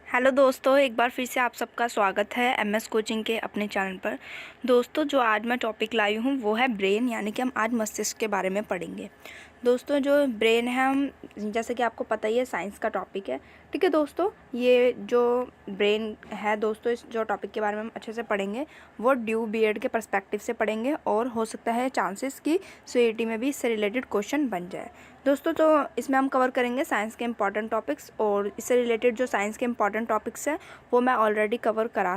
Hello दोस्तों, एक बार फिर से आप सबका स्वागत है एमएस कोचिंग के अपने चैनल पर। दोस्तों, जो आज मैं टॉपिक लाई हूँ वो है ब्रेन, यानी कि हम आज मस्तिष्क के बारे में पढ़ेंगे। दोस्तों, जो ब्रेन है, हम जैसे कि आपको पता ही है, साइंस का टॉपिक है। ठीक है दोस्तों, ये जो ब्रेन है दोस्तों, इस जो टॉपिक के बारे में हम अच्छे से पढ़ेंगे वो ड्यू बीएड के पर्सपेक्टिव से पढ़ेंगे, और हो सकता है चांसेस कि सीईटी में भी इससे रिलेटेड क्वेश्चन बन जाए दोस्तों। तो इसमें हम कवर करेंगे साइंस के इंपॉर्टेंट टॉपिक्स, और इससे रिलेटेड जो साइंस के इंपॉर्टेंट टॉपिक्स हैं वो मैं ऑलरेडी कवर करा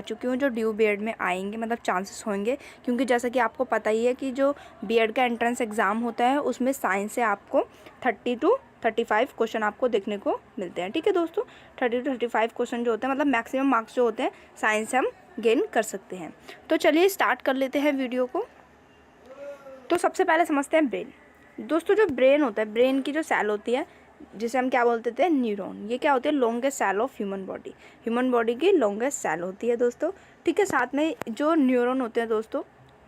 चुकी हूँ, जो ड्यू बीएड में आएंगे, मतलब चांसेस होंगे। क्योंकि जैसा कि आपको पता ही है कि जो बीएड का एंट्रेंस एग्ज़ाम होता है उसमें साइंस से आपको 30 to 35 क्वेश्चन आपको देखने को मिलते हैं। ठीक है दोस्तों, 30 to 35 क्वेश्चन जो होते हैं, मतलब मैक्सिमम मार्क्स जो होते हैं साइंस से हम गेन कर सकते हैं। तो चलिए स्टार्ट कर लेते हैं वीडियो को। तो सबसे पहले समझते हैं ब्रेन। दोस्तों, जो ब्रेन होता है, ब्रेन की जो सेल होती है जिसे हम क्या बोलते थे, न्यूरॉन, ये क्या होती है, longest cell of human body की लॉन्गेस्ट सेल होती है दोस्तों। ठीक है, साथ में जो न्यूरॉन होते हैं दोस्तों,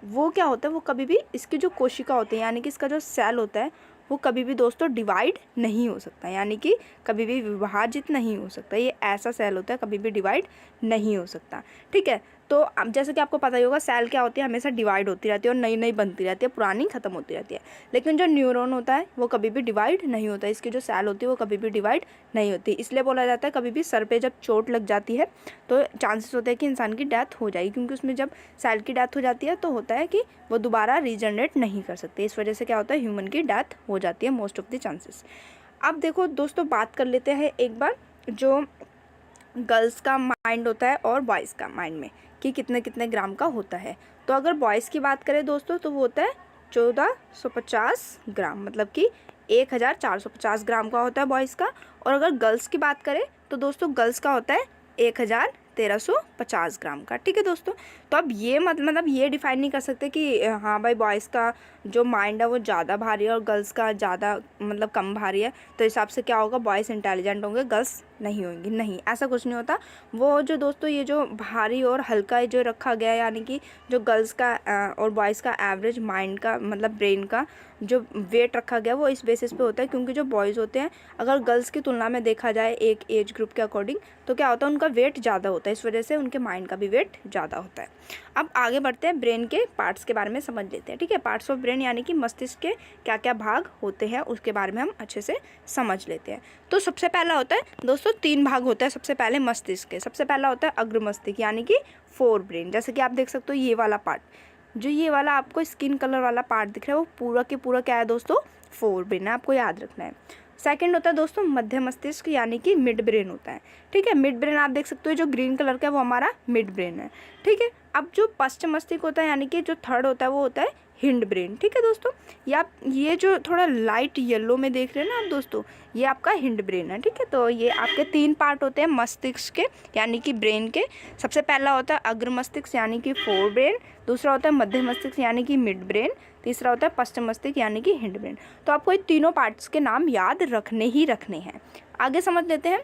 वो क्या होता है, वो कभी भी इसकी जो कोशिका होती है, यानी कि इसका जो सेल होता है, वो कभी भी दोस्तों डिवाइड नहीं हो सकता, यानी कि कभी भी विभाजित नहीं हो सकता। ये ऐसा सेल होता है, कभी भी डिवाइड नहीं हो सकता। ठीक है, तो अब जैसे कि आपको पता ही होगा, सेल क्या होती है, हमेशा डिवाइड होती रहती है और नई नई बनती रहती है, पुरानी ख़त्म होती रहती है। लेकिन जो न्यूरॉन होता है वो कभी भी डिवाइड नहीं होता, इसकी जो सेल होती है वो कभी भी डिवाइड नहीं होती। इसलिए बोला जाता है कभी भी सर पे जब चोट लग जाती है तो चांसेस होते हैं कि इंसान की डेथ हो जाएगी, क्योंकि उसमें जब सेल की डेथ हो जाती है तो होता है कि वो दोबारा रीजनरेट नहीं कर सकते। इस वजह से क्या होता है, ह्यूमन की डेथ हो जाती है मोस्ट ऑफ द चांसेस। अब देखो दोस्तों, बात कर लेते हैं एक बार जो गर्ल्स का माइंड होता है और बॉयज़ का माइंड में, कि कितने कितने ग्राम का होता है। तो अगर बॉयज़ की बात करें दोस्तों तो वो होता है 1450 ग्राम, मतलब कि 1450 ग्राम का होता है बॉयज़ का। और अगर गर्ल्स की बात करें तो दोस्तों गर्ल्स का होता है 1350 ग्राम का। ठीक है दोस्तों, तो अब ये मतलब ये डिफाइन नहीं कर सकते कि हाँ भाई बॉयज़ का जो माइंड है वो ज़्यादा भारी है और गर्ल्स का ज़्यादा मतलब कम भारी है, तो हिसाब से क्या होगा, बॉयज़ इंटेलिजेंट होंगे, गर्ल्स नहीं होंगी। नहीं, ऐसा कुछ नहीं होता। वो जो दोस्तों ये जो भारी और हल्का जो रखा गया है, यानी कि जो गर्ल्स का और बॉयज़ का एवरेज माइंड का मतलब ब्रेन का जो वेट रखा गया वो इस बेसिस पे होता है, क्योंकि जो बॉयज़ होते हैं अगर गर्ल्स की तुलना में देखा जाए एक एज ग्रुप के अकॉर्डिंग, तो क्या होता है, उनका वेट ज़्यादा होता है, इस वजह से उनके माइंड का भी वेट ज़्यादा होता है। अब आगे बढ़ते हैं, ब्रेन के पार्ट्स के बारे में समझ लेते हैं। ठीक है, पार्ट्स ऑफ ब्रेन यानी कि मस्तिष्क के क्या क्या भाग होते हैं उसके बारे में हम अच्छे से समझ लेते हैं। तो सबसे पहला होता है दोस्तों, 3 भाग होता है सबसे पहले मस्तिष्क के। सबसे पहला होता है अग्र मस्तिष्क, यानी कि फोर ब्रेन। जैसे कि आप देख सकते हो ये वाला पार्ट, जो ये वाला आपको स्किन कलर वाला पार्ट दिख रहा है, वो पूरा के पूरा क्या है दोस्तों, फोर ब्रेन है, आपको याद रखना है। सेकंड होता है दोस्तों मध्य मस्तिष्क, यानी कि मिड ब्रेन होता है। ठीक है, मिड ब्रेन आप देख सकते हो जो ग्रीन कलर का है वो हमारा मिड ब्रेन है। ठीक है, अब जो पश्च मस्तिष्क होता है, यानी कि जो थर्ड होता है वो होता है हिंड ब्रेन। ठीक है दोस्तों, ये जो थोड़ा लाइट येलो में देख रहे हैं ना आप दोस्तों, ये आपका हिंड ब्रेन है। ठीक है, तो ये आपके 3 पार्ट होते हैं मस्तिष्क के, यानी कि ब्रेन के। सबसे पहला होता है अग्र मस्तिष्क, यानी कि फोर ब्रेन। दूसरा होता है मध्य मस्तिष्क, यानी कि मिड ब्रेन। तीसरा होता है पश्चिम मस्तिष्क, यानी कि हिंड ब्रेन। तो आपको ये तीनों पार्ट्स के नाम याद रखने ही रखने हैं। आगे समझ लेते हैं,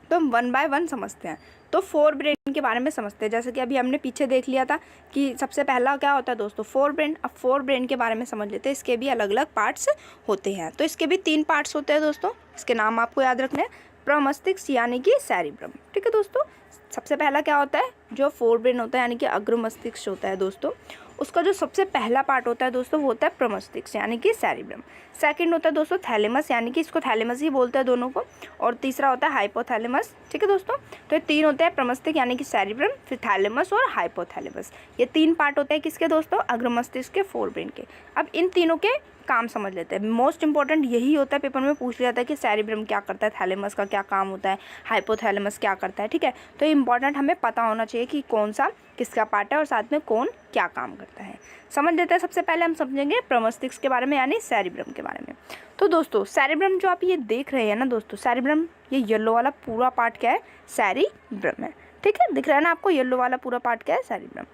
तो हम 1 बाय 1 समझते हैं। तो फोर ब्रेन के बारे में समझते हैं। जैसे कि अभी हमने पीछे देख लिया था कि सबसे पहला क्या होता है दोस्तों, फोर ब्रेन। अब फोर ब्रेन के बारे में समझ लेते हैं। इसके भी अलग अलग पार्ट्स होते हैं। तो इसके भी 3 पार्ट्स होते हैं दोस्तों, इसके नाम आपको याद रखने हैं। प्रमस्तिष्क, यानी कि सेरिब्रम। ठीक है दोस्तों, सबसे पहला क्या होता है, जो फोर ब्रेन होता है यानी कि अग्र मस्तिष्क होता है दोस्तों, उसका जो सबसे पहला पार्ट होता है दोस्तों वो होता है प्रमस्तिष्क, यानी कि सेरिब्रम। सेकंड होता है दोस्तों थैलेमस, यानी कि इसको थैलेमस ही बोलते हैं दोनों को। और तीसरा होता है हाइपोथैलेमस। ठीक है दोस्तों, तो ये 3 होते हैं, प्रमस्तिष्क यानी कि सेरिब्रम, फिर थैलेमस और हाइपोथैलेमस। ये 3 पार्ट होते हैं किसके दोस्तों, अग्र मस्तिष्क के, फोर ब्रेन के। अब इन तीनों के काम समझ लेते हैं। मोस्ट इंपॉर्टेंट यही होता है, पेपर में पूछ लिया जाता है कि सेरिब्रम क्या करता है, थैलेमस का क्या काम होता है, हाइपोथैलेमस क्या करता है। ठीक है, तो ये इंपॉर्टेंट हमें पता होना चाहिए कि कौन सा किसका पार्ट है और साथ में कौन क्या काम करता है। समझ लेते हैं। सबसे पहले हम समझेंगे प्रमस्तिष्क के बारे में, यानी सेरिब्रम के बारे में। तो दोस्तों सेरिब्रम जो आप ये देख रहे हैं ना दोस्तों, सेरिब्रम, ये येलो वाला पूरा पार्ट क्या है, सेरिब्रम है। ठीक है, दिख रहा है ना आपको, येलो वाला पूरा पार्ट क्या है, सेरिब्रम।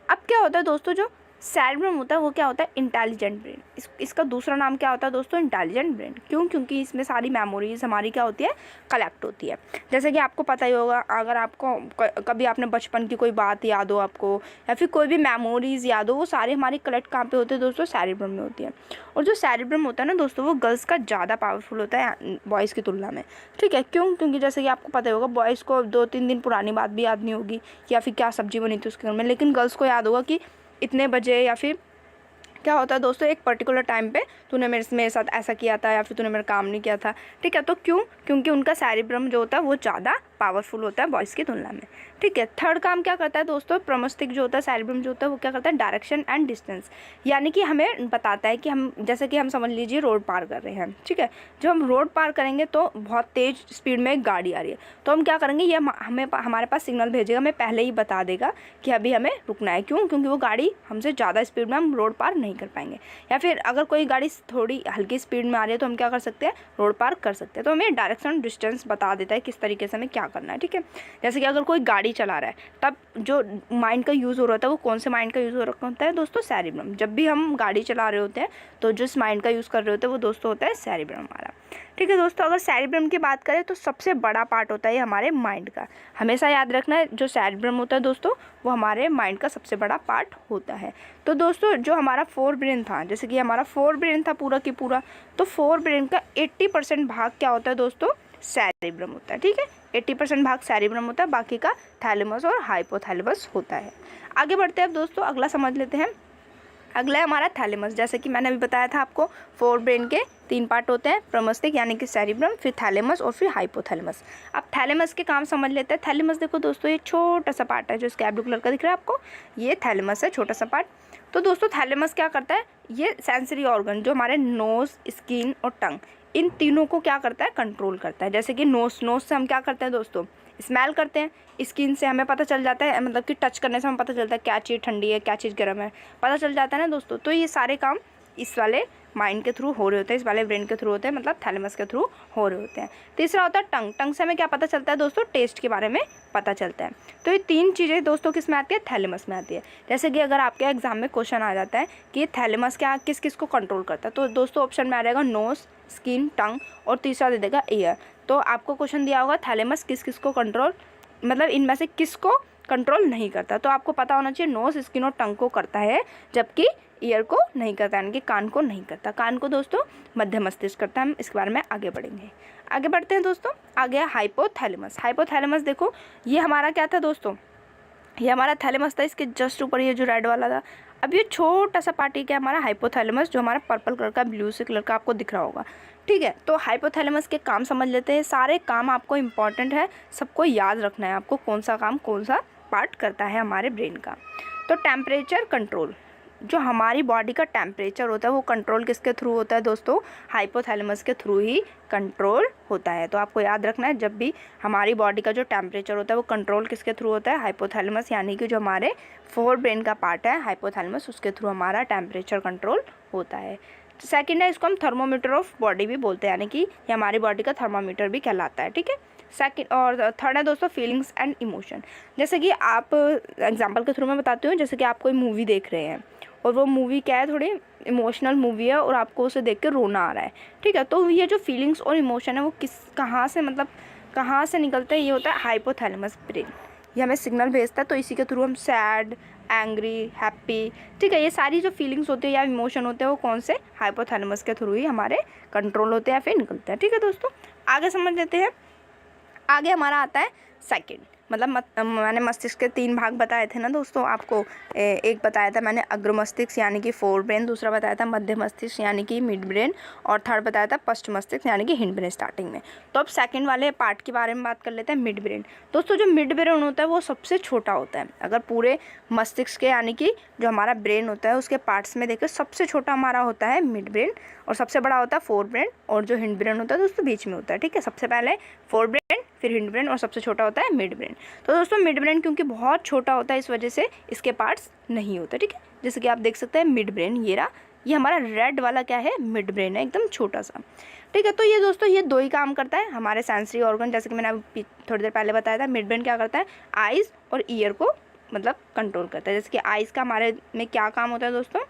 अब क्या होता है दोस्तों, जो सेरेब्रम होता है वो क्या होता है, इंटेलिजेंट ब्रेन। इसका दूसरा नाम क्या होता है दोस्तों, इंटेलिजेंट ब्रेन। क्यों? क्योंकि इसमें सारी मेमोरीज हमारी क्या होती है, कलेक्ट होती है। जैसे कि आपको पता ही होगा, अगर आपको कभी आपने बचपन की कोई बात याद हो आपको, या फिर कोई भी मेमोरीज याद हो, वो सारी हमारी कलेक्ट कहाँ पे होती है दोस्तों, सेरेब्रम में होती है। और जो सेरेब्रम होता है ना दोस्तों, वो गर्ल्स का ज़्यादा पावरफुल होता है बॉयज़ की तुलना में, ठीक है। क्यों? क्योंकि जैसे कि आपको पता ही होगा, बॉयज़ को 2-3 दिन पुरानी बात भी याद नहीं होगी, या फिर क्या सब्जी बनी थी उसके घर में, लेकिन गर्ल्स को याद होगा कि इतने बजे, या फिर क्या होता है दोस्तों, एक पर्टिकुलर टाइम पे तूने मेरे साथ ऐसा किया था, या फिर तूने मेरा काम नहीं किया था, ठीक है। तो क्यों? क्योंकि उनका सेरेब्रम जो होता है वो ज़्यादा पावरफुल होता है बॉयज़ की तुलना में, ठीक है। थर्ड काम क्या करता है दोस्तों, प्रमस्तिष्क जो होता है, सेरेब्रम जो होता है वो क्या करता है, डायरेक्शन एंड डिस्टेंस, यानी कि हमें बताता है कि हम, जैसे कि हम समझ लीजिए रोड पार कर रहे हैं, ठीक है। जब हम रोड पार करेंगे तो बहुत तेज़ स्पीड में एक गाड़ी आ रही है, तो हम क्या करेंगे, ये हमें हमारे पास सिग्नल भेजेगा, हमें पहले ही बता देगा कि अभी हमें रुकना है। क्यों? क्योंकि वो गाड़ी हमसे ज़्यादा स्पीड में हम रोड पार नहीं कर पाएंगे। या फिर अगर कोई गाड़ी थोड़ी हल्की स्पीड में आ रही है तो हम क्या कर सकते हैं, रोड पार कर सकते हैं। तो हमें डायरेक्शन डिस्टेंस बता देता है किस तरीके से हमें क्या करना है, ठीक है। जैसे कि अगर कोई गाड़ी चला रहा है, तब जो माइंड का यूज़ हो रहा होता है वो कौन से माइंड का यूज़ हो रहा होता है दोस्तों, सेरेब्रम। जब भी हम गाड़ी चला रहे होते हैं तो जिस माइंड का यूज़ कर रहे होते हैं वो दोस्तों होता है सेरेब्रम हमारा, ठीक है दोस्तों। अगर सेरेब्रम की बात करें तो सबसे बड़ा पार्ट होता है हमारे माइंड का। हमेशा याद रखना है, जो सेरेब्रम होता है दोस्तों वो हमारे माइंड का सबसे बड़ा पार्ट होता है। तो दोस्तों जो हमारा फोर ब्रेन था, जैसे कि हमारा फोर ब्रेन था पूरा की पूरा, तो फोर ब्रेन का 80% भाग क्या होता है दोस्तों, सेरेब्रम होता है, ठीक है। 80% भाग सेरेब्रम होता है, बाकी का थैलेमस और हाइपोथैलेमस होता है। आगे बढ़ते हैं अब दोस्तों, अगला समझ लेते हैं। अगला है हमारा थैलेमस। जैसे कि मैंने अभी बताया था आपको, फोर ब्रेन के 3 पार्ट होते हैं, प्रमस्तिष्क यानी कि सेरेब्रम, फिर थैलेमस और फिर हाइपोथैलेमस। अब थैलेमस के काम समझ लेते हैं। थैलेमस देखो दोस्तों, ये छोटा सा पार्ट है जो स्काई ब्लू कलर का दिख रहा है आपको, ये थैलेमस है, छोटा सा पार्ट। तो दोस्तों थैलेमस क्या करता है, ये सेंसरी ऑर्गन जो हमारे नोज़, स्किन और टंग, इन तीनों को क्या करता है, कंट्रोल करता है। जैसे कि नोज़ से हम क्या करते हैं दोस्तों, स्मेल करते हैं। स्किन से हमें पता चल जाता है, मतलब कि टच करने से हमें पता चलता है क्या चीज़ ठंडी है, क्या चीज़ गर्म है, पता चल जाता है ना दोस्तों। तो ये सारे काम इस वाले माइंड के थ्रू हो रहे होते हैं, इस वाले ब्रेन के थ्रू होते हैं, मतलब थैलेमस के थ्रू हो रहे होते हैं। तीसरा होता है टंग। टंग से हमें क्या पता चलता है दोस्तों, टेस्ट के बारे में पता चलता है। तो ये 3 चीज़ें दोस्तों किस में आती है, थैलेमस में आती है। जैसे कि अगर आपके एग्जाम में क्वेश्चन आ जाता है कि थैलेमस क्या किस किस को कंट्रोल करता है, तो दोस्तों ऑप्शन में आ जाएगा नोज, स्किन, टंग, और तीसरा दे देगा ईयर। तो आपको क्वेश्चन दिया होगा थैलेमस किस किस को कंट्रोल, मतलब इनमें से किसको कंट्रोल नहीं करता, तो आपको पता होना चाहिए नोज, स्किन और टंग को करता है, जबकि ईयर को नहीं करता, यानी कि कान को नहीं करता। कान को दोस्तों मध्य मस्तिष्क करता है। हम इसके बारे में आगे बढ़ेंगे। आगे बढ़ते हैं दोस्तों, आगे हाइपोथैलेमस। हाइपोथैलेमस देखो, ये हमारा क्या था दोस्तों, ये हमारा थैलेमस था, इसके जस्ट ऊपर ये जो रेड वाला था। अब ये छोटा सा पार्ट क्या है हमारा हाइपोथैलेमस, जो हमारा पर्पल कलर का, ब्लू से कलर का आपको दिख रहा होगा, ठीक है। तो हाइपोथैलेमस के काम समझ लेते हैं। सारे काम आपको इंपॉर्टेंट है, सबको याद रखना है आपको, कौन सा काम कौन सा पार्ट करता है हमारे ब्रेन का। तो टेम्परेचर कंट्रोल, जो हमारी बॉडी का टेम्परेचर होता है वो कंट्रोल किसके थ्रू होता है दोस्तों, हाइपोथैलेमस के थ्रू ही कंट्रोल होता है। तो आपको याद रखना है, जब भी हमारी बॉडी का जो टेम्परेचर होता है वो कंट्रोल किसके थ्रू होता है, हाइपोथैलेमस, यानी कि जो हमारे फोर ब्रेन का पार्ट है हाइपोथैलेमस, उसके थ्रू हमारा टेम्परेचर कंट्रोल होता है। सेकंड है, इसको हम थर्मोमीटर ऑफ बॉडी भी बोलते हैं, यानी कि ये हमारी बॉडी का थर्मामीटर भी कहलाता है, ठीक है। सेकंड और थर्ड है दोस्तों फीलिंग्स एंड इमोशन। जैसे कि आप एग्जांपल के थ्रू मैं बताती हूँ, जैसे कि आप कोई मूवी देख रहे हैं और वो मूवी क्या है, थोड़ी इमोशनल मूवी है और आपको उसे देख के रोना आ रहा है, ठीक है। तो ये जो फीलिंग्स और इमोशन है वो कहाँ से, मतलब कहाँ से निकलते हैं, ये होता है हाइपोथैलेमस ब्रेन। ये हमें सिग्नल भेजता है, तो इसी के थ्रू हम सैड, एंग्री, हैप्पी, ठीक है, ये सारी जो फीलिंग्स होती है या इमोशन होते हैं वो कौन से, हाइपोथैलेमस के थ्रू ही हमारे कंट्रोल होते हैं या फिर निकलते हैं, ठीक है दोस्तों। आगे समझ लेते हैं। आगे हमारा आता है सेकंड, मतलब मैंने मस्तिष्क के 3 भाग बताए थे ना दोस्तों आपको। एक बताया था मैंने अग्र मस्तिष्क यानी कि फोर ब्रेन, दूसरा बताया था मध्य मस्तिष्क यानी कि मिड ब्रेन, और थर्ड बताया था पश्च मस्तिष्क यानी कि हिंड ब्रेन स्टार्टिंग में। तो अब सेकंड वाले पार्ट के बारे में बात कर लेते हैं, मिड ब्रेन। दोस्तों जो मिड ब्रेन होता है वो सबसे छोटा होता है। अगर पूरे मस्तिष्क के यानी कि जो हमारा ब्रेन होता है उसके पार्ट्स में देखिए, सबसे छोटा हमारा होता है मिड ब्रेन और सबसे बड़ा होता है फोर ब्रेन, और जो हिंड ब्रेन होता है दोस्तों बीच में होता है, ठीक है। सबसे पहले फोर ब्रेन, फिर हिंड ब्रेन, और सबसे छोटा होता है मिड ब्रेन। तो दोस्तों मिड ब्रेन क्योंकि बहुत छोटा होता है इस वजह से इसके पार्ट्स नहीं होते, ठीक है। जैसे कि आप देख सकते हैं मिड ब्रेन, ये हमारा रेड वाला क्या है, मिड ब्रेन है, एकदम छोटा सा, ठीक है। तो ये दोस्तों ये 2 ही काम करता है हमारे सेंसरी ऑर्गन, जैसे कि मैंने अभी थोड़ी देर पहले बताया था। मिड ब्रेन क्या करता है, आइज़ और ईयर को मतलब कंट्रोल करता है। जैसे कि आइज़ का हमारे में क्या काम होता है दोस्तों,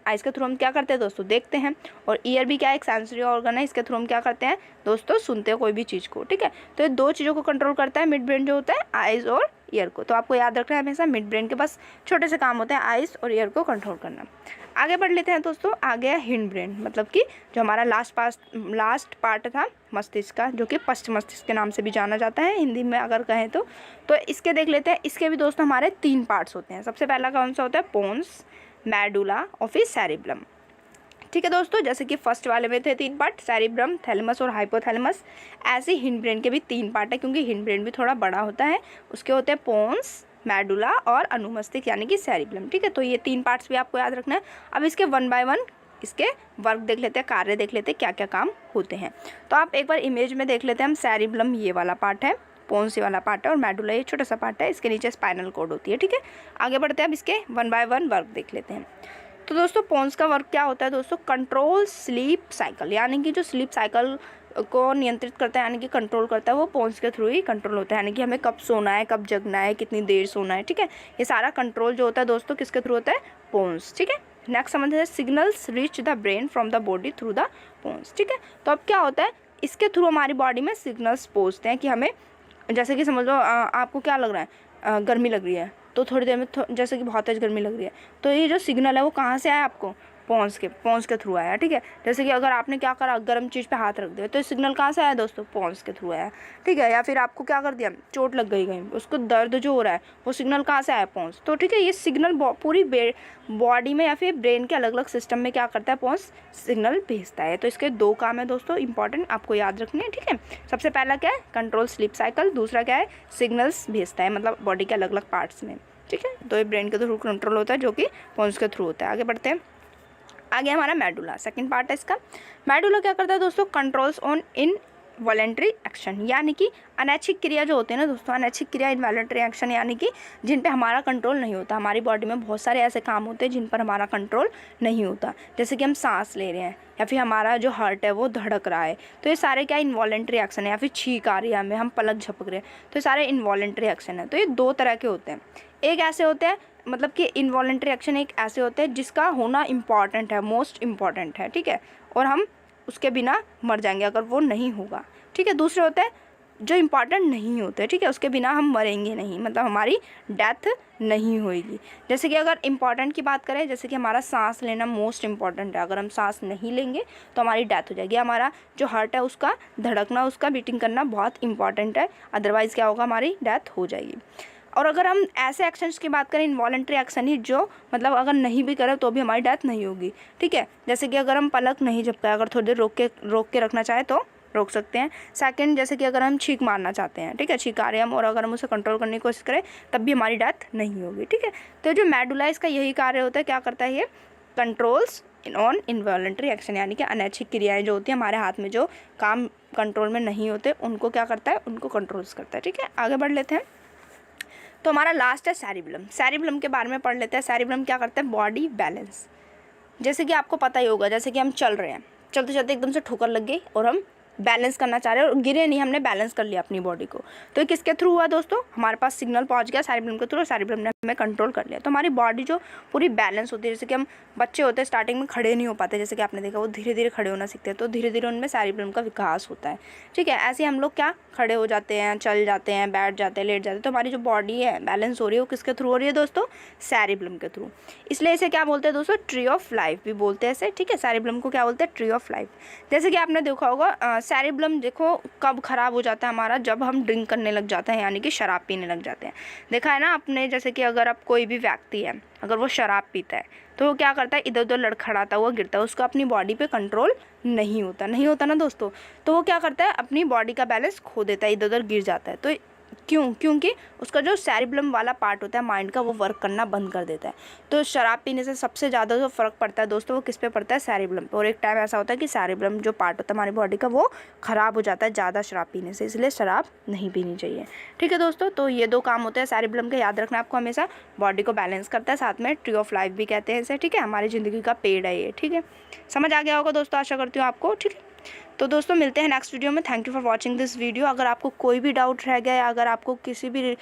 आइज़ के थ्रू हम क्या करते हैं दोस्तों, देखते हैं। और ईयर भी क्या है, एक सेंसरी ऑर्गन है, इसके थ्रू हम क्या करते हैं दोस्तों, सुनते हैं कोई भी चीज़ को, ठीक है। तो ये दो चीज़ों को कंट्रोल करता है मिड ब्रेन जो होता है, आइज़ और ईयर को। तो आपको याद रखना है हमेशा मिड ब्रेन के बस छोटे से काम होते हैं आइज़ और ईयर को कंट्रोल करना। आगे बढ़ लेते हैं दोस्तों, आगे है हिंड ब्रेन, मतलब कि जो हमारा लास्ट पार्ट था मस्तिष्क का, जो कि पश्च मस्तिष्क के नाम से भी जाना जाता है हिंदी में अगर कहें तो इसके देख लेते हैं। इसके भी दोस्तों हमारे 3 पार्ट्स होते हैं। सबसे पहला कौन सा होता है, पोन्स, मेडुला और फिर सेरिब्लम, ठीक है दोस्तों। जैसे कि फर्स्ट वाले में थे 3 पार्ट, सेरिब्रम, थैलेमस और हाइपोथैलेमस, ऐसे हिंड ब्रेन के भी 3 पार्ट है, क्योंकि हिंड ब्रेन भी थोड़ा बड़ा होता है। उसके होते हैं पोन्स, मेडुला और अनुमस्तिष्क यानी कि सेरिब्लम, ठीक है। तो ये 3 पार्ट्स भी आपको याद रखना है। अब इसके 1 बाय 1 इसके वर्क देख लेते हैं, कार्य देख लेते हैं, क्या क्या काम होते हैं। तो आप एक बार इमेज में देख लेते हैं हम, सेरिब्लम ये वाला पार्ट है, पोन्स ये वाला पार्ट है और मेडुला ये छोटा सा पार्ट है, इसके नीचे स्पाइनल कॉर्ड होती है, ठीक है। आगे बढ़ते हैं, अब इसके 1 बाय 1 वर्क देख लेते हैं। तो दोस्तों पोन्स का वर्क क्या होता है दोस्तों, कंट्रोल स्लीप साइकिल, यानी कि जो स्लीप साइकिल को नियंत्रित करता है यानी कि कंट्रोल करता है, वो पोन्स के थ्रू ही कंट्रोल होता है। यानी कि हमें कब सोना है, कब जगना है, कितनी देर सोना है, ठीक है। ये सारा कंट्रोल जो होता है दोस्तों किसके थ्रू होता है, पोन्स, ठीक है। नेक्स्ट समझते हैं, signals reach the brain from the body through the pons, ठीक है। तो अब क्या होता है, इसके थ्रू हमारी बॉडी में सिग्नल्स पहुँचते हैं कि हमें, जैसे कि समझ लो आपको क्या लग रहा है, गर्मी लग रही है, तो थोड़ी देर में जैसे कि बहुत तेज गर्मी लग रही है, तो ये जो सिग्नल है वो कहाँ से आया आपको, पोन्स के थ्रू आया, ठीक है। जैसे कि अगर आपने क्या करा, गर्म चीज़ पे हाथ रख दिया, तो सिग्नल कहाँ से आया दोस्तों, पोन्स के थ्रू आया, ठीक है। या फिर आपको क्या कर दिया, चोट लग गई कहीं, उसको दर्द जो हो रहा है वो सिग्नल कहाँ से आया, पोन्स, तो ठीक है। ये सिग्नल पूरी बॉडी में या फिर ब्रेन के अलग अलग सिस्टम में क्या करता है, पोन्स सिग्नल भेजता है। तो इसके 2 काम है दोस्तों इंपॉर्टेंट, आपको याद रखने हैं, ठीक है। सबसे पहला क्या है, कंट्रोल स्लीप साइकिल, दूसरा क्या है, सिग्नल्स भेजता है, मतलब बॉडी के अलग अलग पार्ट्स में, ठीक है। तो ये ब्रेन के थ्रू कंट्रोल होता है, जो कि पोन्स के थ्रू होता है। आगे बढ़ते हैं, आगे हमारा मेडुला, सेकंड पार्ट है इसका। मेडुला क्या करता है दोस्तों, कंट्रोल्स ऑन इनवॉलेंट्री एक्शन, यानी कि अनैच्छिक क्रिया जो होते हैं ना दोस्तों, अनैच्छिक क्रिया, इनवॉलेंट्री एक्शन, यानी कि जिन पे हमारा कंट्रोल नहीं होता। हमारी बॉडी में बहुत सारे ऐसे काम होते हैं जिन पर हमारा कंट्रोल नहीं होता, जैसे कि हम सांस ले रहे हैं या फिर हमारा जो हार्ट है वो धड़क रहा है, तो ये सारे क्या इनवॉलेंट्री एक्शन है। या फिर छींक आ रही है हमें, हम पलक झपक रहे हैं, तो ये सारे इनवॉलेंट्री एक्शन है। तो ये 2 तरह के होते हैं। एक ऐसे होते हैं, मतलब कि इनवॉलेंट्री एक्शन एक ऐसे होते हैं जिसका होना इम्पॉर्टेंट है, मोस्ट इम्पॉर्टेंट है, ठीक है, और हम उसके बिना मर जाएंगे अगर वो नहीं होगा, ठीक है। दूसरे होते हैं जो इम्पॉर्टेंट नहीं होते, ठीक है, उसके बिना हम मरेंगे नहीं, मतलब हमारी डेथ नहीं होएगी। जैसे कि अगर इम्पॉर्टेंट की बात करें, जैसे कि हमारा सांस लेना मोस्ट इम्पॉर्टेंट है, अगर हम सांस नहीं लेंगे तो हमारी डेथ हो जाएगी। हमारा जो हार्ट है उसका धड़कना, उसका बीटिंग करना बहुत इंपॉर्टेंट है, अदरवाइज़ क्या होगा, हमारी डेथ हो जाएगी। और अगर हम ऐसे एक्शंस की बात करें, इनवॉलेंट्री एक्शन ही, जो मतलब अगर नहीं भी करें तो भी हमारी डेथ नहीं होगी, ठीक है। जैसे कि अगर हम पलक नहीं झपकाए, अगर थोड़ी देर रोक के रखना चाहे तो रोक सकते हैं। सेकंड, जैसे कि अगर हम छींक मारना चाहते हैं, ठीक है, छींक आ रहे हैं हम, और अगर हम उसे कंट्रोल करने की कोशिश करें तब भी हमारी डेथ नहीं होगी, ठीक है। तो जो मेडुला इसका यही कार्य होता है, क्या करता है ये, कंट्रोल्स ऑन इनवॉलेंट्री एक्शन, यानी कि अनैच्छिक क्रियाएं जो होती हैं हमारे हाथ में, जो काम कंट्रोल में नहीं होते, उनको क्या करता है, उनको कंट्रोल्स करता है, ठीक है। आगे बढ़ लेते हैं, तो हमारा लास्ट है सेरिब्लम। सेरिब्लम के बारे में पढ़ लेते हैं। सेरिब्लम क्या करता है, बॉडी बैलेंस। जैसे कि आपको पता ही होगा, जैसे कि हम चल रहे हैं, चलते चलते एकदम से ठोकर लग गई और हम बैलेंस करना चाह रहे हैं और गिरे नहीं, हमने बैलेंस कर लिया अपनी बॉडी को, तो ये किसके थ्रू हुआ दोस्तों, हमारे पास सिग्नल पहुंच गया सेरिब्रम के थ्रू, और सेरिब्रम ने हमें कंट्रोल कर लिया। तो हमारी बॉडी जो पूरी बैलेंस होती है, जैसे कि हम बच्चे होते हैं स्टार्टिंग में खड़े नहीं हो पाते, जैसे कि आपने देखा वो धीरे धीरे खड़े होना सीखते हैं, तो धीरे धीरे उनमें सेरिब्रम का विकास होता है, ठीक है। ऐसे हम लोग क्या खड़े हो जाते हैं, चल जाते हैं, बैठ जाते हैं, लेट जाते हैं, तो हमारी जो बॉडी है बैलेंस हो रही है वो किसके थ्रू हो रही है दोस्तों, सेरिब्रम के थ्रू। इसलिए इसे क्या बोलते हैं दोस्तों, ट्री ऑफ लाइफ भी बोलते हैं इसे, ठीक है। सेरिब्रम को क्या बोलते हैं, ट्री ऑफ लाइफ। जैसे कि आपने देखा होगा सेरिब्रम देखो कब खराब हो जाता है हमारा, जब हम ड्रिंक करने लग जाते हैं, यानी कि शराब पीने लग जाते हैं। देखा है ना आपने, जैसे कि अगर आप कोई भी व्यक्ति है, अगर वो शराब पीता है तो वो क्या करता है, इधर उधर लड़खड़ाता हुआ गिरता है, उसका अपनी बॉडी पे कंट्रोल नहीं होता ना दोस्तों, तो वो क्या करता है, अपनी बॉडी का बैलेंस खो देता है, इधर उधर गिर जाता है। तो क्योंकि उसका जो सेरिब्रम वाला पार्ट होता है माइंड का, वो वर्क करना बंद कर देता है। तो शराब पीने से सबसे ज़्यादा जो फ़र्क पड़ता है दोस्तों, वो किस पे पड़ता है, सेरिब्रम पे। और एक टाइम ऐसा होता है कि सेरिब्रम जो पार्ट होता है हमारी बॉडी का, वो ख़राब हो जाता है ज़्यादा शराब पीने से, इसलिए शराब नहीं पीनी चाहिए, ठीक है दोस्तों। तो ये 2 काम होते हैं सेरिब्रम के, याद रखना आपको हमेशा। बॉडी को बैलेंस करता है, साथ में ट्री ऑफ लाइफ भी कहते हैं इसे, ठीक है, हमारी ज़िंदगी का पेड़ है ये, ठीक है। समझ आ गया होगा दोस्तों, आशा करती हूँ आपको, ठीक है। तो दोस्तों मिलते हैं नेक्स्ट वीडियो में। Thank you for watching this video. अगर आपको कोई भी डाउट रह गया, या अगर आपको किसी भी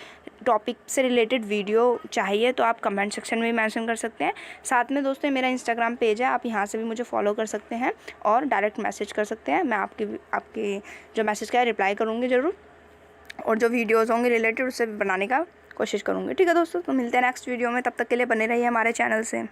टॉपिक से रिलेटेड वीडियो चाहिए तो आप कमेंट सेक्शन में भी मेंशन कर सकते हैं। साथ में दोस्तों मेरा इंस्टाग्राम पेज है, आप यहाँ से भी मुझे फॉलो कर सकते हैं और डायरेक्ट मैसेज कर सकते हैं। मैं आपके जो मैसेज का है रिप्लाई करूँगी ज़रूर, और जो वीडियोज़ होंगे रिलेटेड उससे बनाने का कोशिश करूँगी। ठीक है दोस्तों, तो मिलते हैं नेक्स्ट वीडियो में, तब तक के लिए बने रहिए हमारे चैनल से।